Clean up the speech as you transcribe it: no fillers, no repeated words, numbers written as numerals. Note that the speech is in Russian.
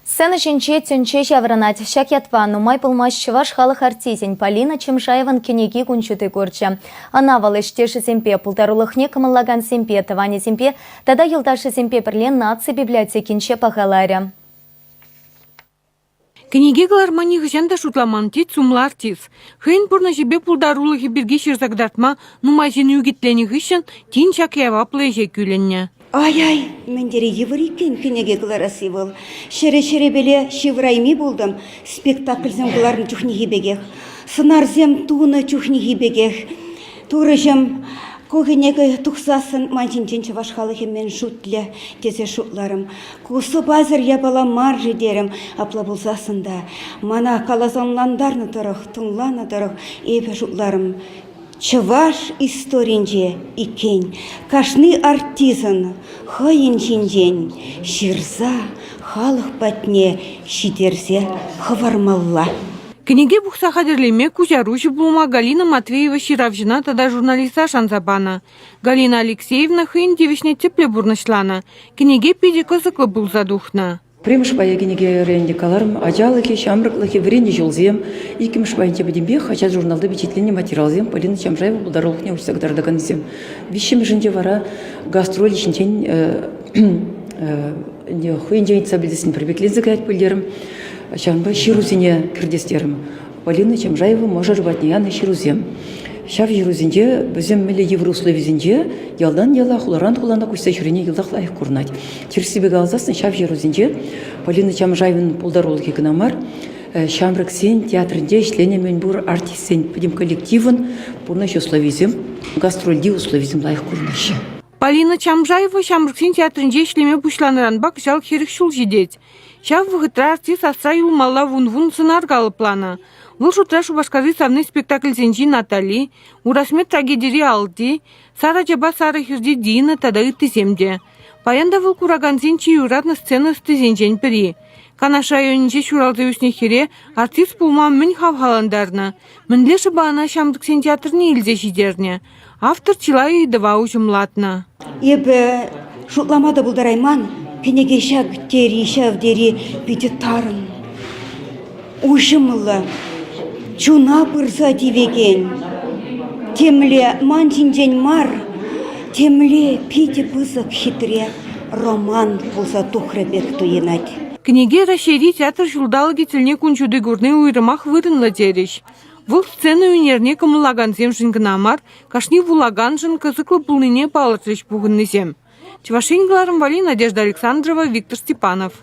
Сцена чинче тюнче жавранать, шак ятва, нумай пылмаш чываш халық артизень Полина Чемшаеван кенеги кунчуты көрчі. Ана валыштеші земпе, пултарулықне кымыллаган земпе, таване земпе, тада елдашы земпе бірлен наци библиотекинче пағаларя. Кенеге галармани гыжанда шутламан тит сумла артиз. Хейн пурна жебе пулдарулығы бірге шырзагдартма, нумай жені үгітлені гышын, тин шак ява плеже күленне. Ай-ай, мендері еврикен кенеге кыларасы бол. Шере-шере беле шеврайми болдым. Спектакльзем кыларын чухнеги бегех. Сынарзем туны чухнеги бегех. Турыжым когенеге тухсасын манчинчен чавашхалығы мен шутле тезе шутларым. Кусы базыр ябала маржы дерім апла болсасында. Мана калазанландарны тұрық, тұнланы тұрық епе шутларым. Чываш историнже икен, кашны артизан, хайын жинжен, ширза, халық патне, шидерзе хавармалла. Кенеге бұқса қадірлеме күжаруші бұлма Галина Матвеева Ширавжина тада журналиста Шанзабана. Галина Алексеевна хын девишне тепле бурнышлана. Кенеге педе кызыклы бұл задухна. Премш баягенеге ренде каларым, ажалыки, шамрыклыки, вренде жолзем, икимш баянте бадембе, хотя журналда бечетленне материалзем, Полина Чемшаева бұлдарулықне ұшсағдардаған зем. Вишем жінде вара гастроль ішінчен хуенжен сабилдесін прибеклензі кәйт пөлдерім, шанба ширузине кірдестерім. Полина Чемшаева можа рыбатнияны ширузем. Шав жирузинде, бізем мілі евроусловизинде, ялдан яла хуларан хулана күйсе жүрене елдақ лайық көрнать. Терсібегі алзасын шав жирузинде, Полина Чемшаевын пулдарулығы гынамар, шамрық сен театрінде ішлене мен бұр артист сен пөдем коллективын бұрна условизм, гастрольди условизм лайық көрнащы. Полина Чемшаева шамрық сен театрінде ішлеме бұшланыран бак жал херік шул жедет. Шав вғытра артист асра юлмалла вун-вун сынаргалы плана. Бұл шутра шубашказы савны спектакль зенжи Натали, урасмет трагедири алды, сара жаба сара хюрди дина тада ытыземде. Паянда выл кураган зенчи юратна сцена сты зенжен піри. Канаша йонинче шуралзы үсне хере артист пулма мін хавхаландарна. Мінлеші баана шамдық сен театрны илзе жидерне. Автор чилай идыва ужымлатна. Ебі шутламада бұлдарайман, кенеге шаг тери, шав дери биді тарын. Ужымылы. Чуна бұрза девеген, темле манчинжен мар, темле пиде бызық хитре роман болса тухребек туенать. Книге расшири театр жулдалы кетіліне күнчуды көрне уйрымақ вырынлы дереш. Бұл сцена өнерне кымылаган зем жынгынамар, кашни вулаган жын кызыклы пулныне палыртыш бұғынны зем. Чевашингаларым Вали, Надежда Александрова, Виктор Степанов.